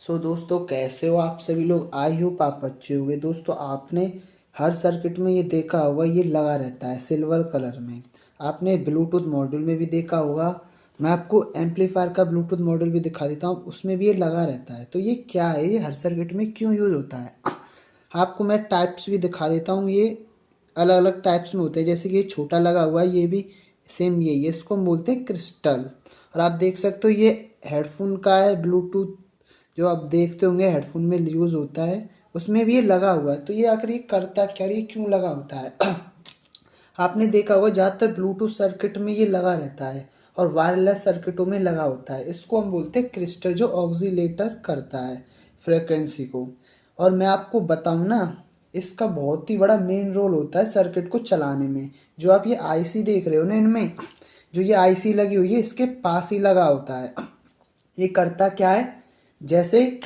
दोस्तों, कैसे हो आप सभी लोग। आई होप आप अच्छे होंगे। दोस्तों, आपने हर सर्किट में ये देखा होगा, ये लगा रहता है सिल्वर कलर में। आपने ब्लूटूथ मॉड्यूल में भी देखा होगा। मैं आपको एम्पलीफायर का ब्लूटूथ मॉड्यूल भी दिखा देता हूँ, उसमें भी ये लगा रहता है। तो ये क्या है, ये हर सर्किट में क्यों यूज़ होता है। आपको मैं टाइप्स भी दिखा देता हूँ। ये अलग अलग टाइप्स में होते हैं। जैसे कि ये छोटा लगा हुआ है, ये भी सेम यही है। इसको हम बोलते हैं क्रिस्टल। और आप देख सकते हो ये हेडफोन का है ब्लूटूथ, जो आप देखते होंगे हेडफोन में यूज़ होता है, उसमें भी ये लगा हुआ है। तो ये आखिर ये करता क्या है, ये क्यों लगा होता है। आपने देखा होगा ज़्यादातर ब्लूटूथ सर्किट में ये लगा रहता है और वायरलेस सर्किटों में लगा होता है। इसको हम बोलते हैं क्रिस्टल, जो ऑक्सीलेटर करता है फ्रिक्वेंसी को। और मैं आपको बताऊं ना, इसका बहुत ही बड़ा मेन रोल होता है सर्किट को चलाने में। जो आप ये आईसी देख रहे हो ना, इनमें जो ये आईसी लगी हुई है, इसके पास ही लगा होता है। ये करता क्या है, जैसे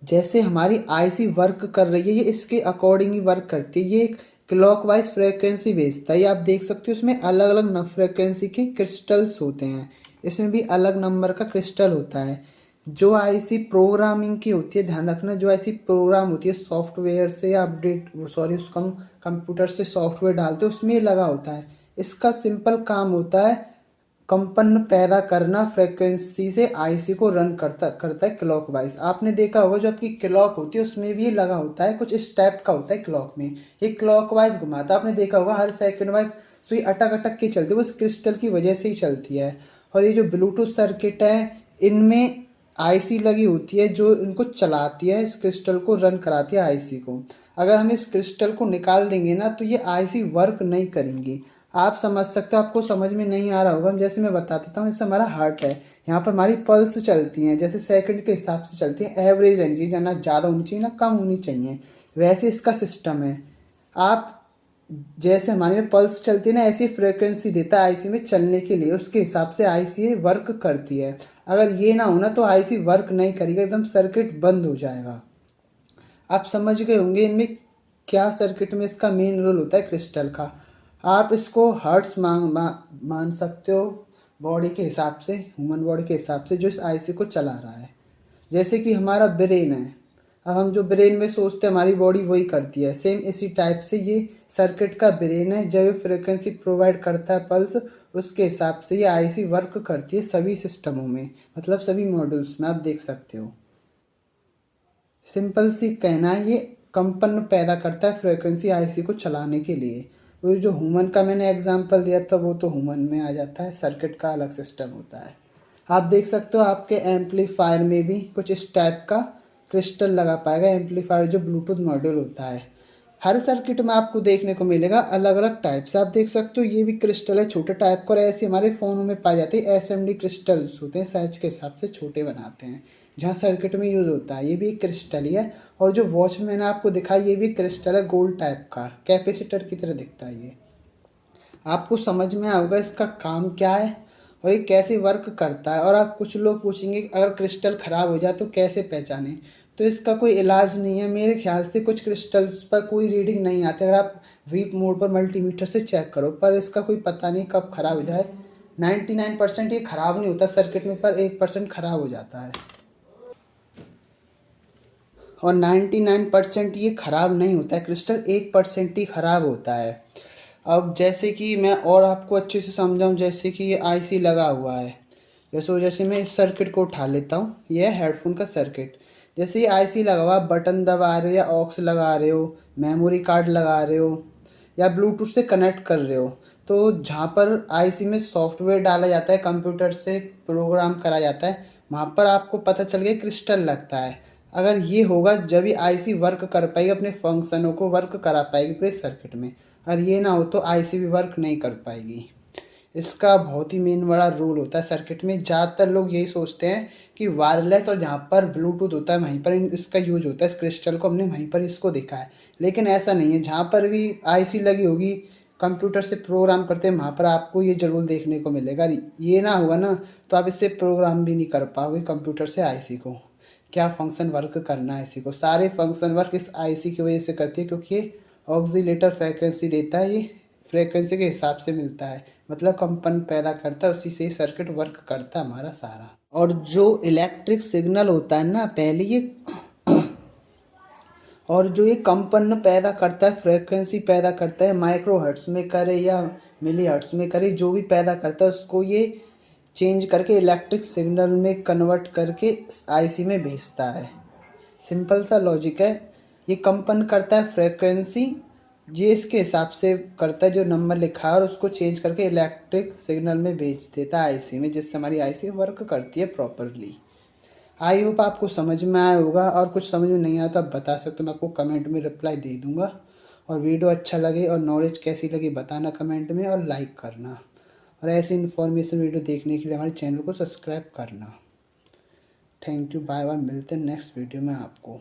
जैसे हमारी आईसी वर्क कर रही है, ये इसके अकॉर्डिंग ही वर्क करती है। ये एक क्लॉकवाइज फ्रिक्वेंसी भेजता है। ये आप देख सकते हो, इसमें अलग अलग फ्रिक्वेंसी के क्रिस्टल्स होते हैं। इसमें भी अलग नंबर का क्रिस्टल होता है। जो आईसी प्रोग्रामिंग की होती है, ध्यान रखना, जो आईसी प्रोग्राम होती है सॉफ्टवेयर से या अपडेट, सॉरी, उसको हम कंप्यूटर से सॉफ्टवेयर डालते हैं, उसमें लगा होता है। इसका सिंपल काम होता है कंपन पैदा करना, फ्रिक्वेंसी से आईसी को रन करता करता है क्लॉकवाइज। आपने देखा होगा जो आपकी क्लॉक होती है उसमें भी ये लगा होता है, कुछ इस टाइप का होता है क्लॉक में। ये क्लॉकवाइज घुमाता है। आपने देखा होगा हर सेकंड वाइज सुई अटक अटक के चलती है, वो इस क्रिस्टल की वजह से ही चलती है। और ये जो ब्लूटूथ सर्किट है, इनमें आईसी लगी होती है जो इनको चलाती है, इस क्रिस्टल को रन कराती है आईसी को। अगर हम इस क्रिस्टल को निकाल देंगे ना, तो ये आईसी वर्क नहीं करेंगी। आप समझ सकते हो, आपको समझ में नहीं आ रहा होगा। जैसे मैं बता देता हूँ, जैसे हमारा हार्ट है, यहाँ पर हमारी पल्स चलती हैं, जैसे सेकंड के हिसाब से चलती हैं। एवरेज रहनी चाहिए, ना ज़्यादा होनी चाहिए ना कम होनी चाहिए। वैसे इसका सिस्टम है। आप जैसे हमारे में पल्स चलती है ना, ऐसी फ्रिक्वेंसी देता है आईसी में चलने के लिए, उसके हिसाब से आईसी वर्क करती है। अगर ये ना हो ना, तो आईसी वर्क नहीं करेगा, एकदम सर्किट बंद हो जाएगा। आप समझ गए होंगे इनमें क्या सर्किट में इसका मेन रोल होता है क्रिस्टल का। आप इसको हर्ट्स मान सकते हो, बॉडी के हिसाब से, ह्यूमन बॉडी के हिसाब से जो इस आईसी को चला रहा है। जैसे कि हमारा ब्रेन है, अब हम जो ब्रेन में सोचते हैं हमारी बॉडी वही करती है। सेम इसी टाइप से ये सर्किट का ब्रेन है, जब ये फ्रिक्वेंसी प्रोवाइड करता है पल्स, उसके हिसाब से ये आईसी वर्क करती है सभी सिस्टमों में, मतलब सभी मॉड्यूल्स में। आप देख सकते हो, सिंपल सी कहना है, ये कंपन पैदा करता है फ्रिक्वेंसी आईसी को चलाने के लिए। वो जो ह्यूमन का मैंने एग्जांपल दिया था, वो तो ह्यूमन में आ जाता है, सर्किट का अलग सिस्टम होता है। आप देख सकते हो आपके एम्पलीफायर में भी कुछ इस टाइप का क्रिस्टल लगा पाएगा। एम्पलीफायर जो ब्लूटूथ मॉड्यूल होता है, हर सर्किट में आपको देखने को मिलेगा अलग अलग टाइप से। आप देख सकते हो ये भी क्रिस्टल है, छोटे टाइप का। और ऐसे हमारे फ़ोनों में पाए जाते हैं एसएमडी क्रिस्टल्स होते हैं, साइज के हिसाब से छोटे बनाते हैं, जहाँ सर्किट में यूज़ होता है। ये भी एक क्रिस्टल ही है। और जो वॉच मैंने आपको दिखाई, ये भी क्रिस्टल है, गोल्ड टाइप का, कैपेसिटर की तरह दिखता है ये। आपको समझ में आएगा इसका काम क्या है और ये कैसे वर्क करता है। और आप कुछ लोग पूछेंगे अगर क्रिस्टल ख़राब हो जाए तो कैसे पहचानें। तो इसका कोई इलाज नहीं है मेरे ख्याल से। कुछ क्रिस्टल्स पर कोई रीडिंग नहीं आती, अगर आप वीप मोड पर मल्टीमीटर से चेक करो, पर इसका कोई पता नहीं कब ख़राब हो जाए। 99% ये ख़राब नहीं होता सर्किट में, पर 1% ख़राब हो जाता है। और 99% ये ख़राब नहीं होता है क्रिस्टल, 1% ही ख़राब होता है। अब जैसे कि मैं और आपको अच्छे से समझाऊं, जैसे कि ये आईसी लगा हुआ है, जैसे मैं इस सर्किट को उठा लेता हूँ, ये है हेडफोन का सर्किट। जैसे ये आईसी लगा हुआ, बटन दबा रहे हो या ऑक्स लगा रहे हो, मेमोरी कार्ड लगा रहे हो या ब्लूटूथ से कनेक्ट कर रहे हो, तो जहाँ पर आईसी में सॉफ्टवेयर डाला जाता है, कंप्यूटर से प्रोग्राम करा जाता है, वहाँ पर आपको पता चल गया क्रिस्टल लगता है। अगर ये होगा जब ये आईसी वर्क कर पाएगी, अपने फंक्शनों को वर्क करा पाएगी पूरे सर्किट में। और ये ना हो तो आईसी भी वर्क नहीं कर पाएगी। इसका बहुत ही मेन बड़ा रोल होता है सर्किट में। ज़्यादातर लोग यही सोचते हैं कि वायरलेस और जहाँ पर ब्लूटूथ होता है वहीं पर इसका यूज होता है। इस क्रिस्टल को हमने वहीं पर इसको देखा है, लेकिन ऐसा नहीं है। जहाँ पर भी आईसी लगी होगी, कंप्यूटर से प्रोग्राम करते हैं, वहाँ पर आपको ये ज़रूर देखने को मिलेगा। ये ना होगा ना, तो आप इससे प्रोग्राम भी नहीं कर पाओगे कंप्यूटर से आईसी को, क्या फंक्शन वर्क करना है इसी को। सारे फंक्शन वर्क इस आईसी की वजह से करती है, क्योंकि ये ऑक्सीलेटर फ्रिक्वेंसी देता है, ये फ्रेक्वेंसी के हिसाब से मिलता है, मतलब कंपन पैदा करता है, उसी से ही सर्किट वर्क करता है हमारा सारा। और जो इलेक्ट्रिक सिग्नल होता है ना, पहले ये और जो ये कंपन पैदा करता है, फ्रेक्वेंसी पैदा करता है, माइक्रो हर्ट्स में करे या मिली हर्ट्स में करे, जो भी पैदा करता है उसको ये चेंज करके इलेक्ट्रिक सिग्नल में कन्वर्ट करके आईसी में भेजता है। सिंपल सा लॉजिक है। ये कंपन करता है फ्रेक्वेंसी, ये इसके हिसाब से करता है जो नंबर लिखा है, और उसको चेंज करके इलेक्ट्रिक सिग्नल में भेज देता है आईसी में, जिससे हमारी आईसी वर्क करती है प्रॉपरली। आई होप आपको समझ में आया होगा, और कुछ समझ में नहीं आया तो आप बता सकते हो, मैं आपको कमेंट में रिप्लाई दे दूँगा। और वीडियो अच्छा लगे और नॉलेज कैसी लगी बताना कमेंट में, और लाइक करना, और ऐसी इन्फॉर्मेशन वीडियो देखने के लिए हमारे चैनल को सब्सक्राइब करना। थैंक यू, बाय बाय, मिलते हैं नेक्स्ट वीडियो में आपको।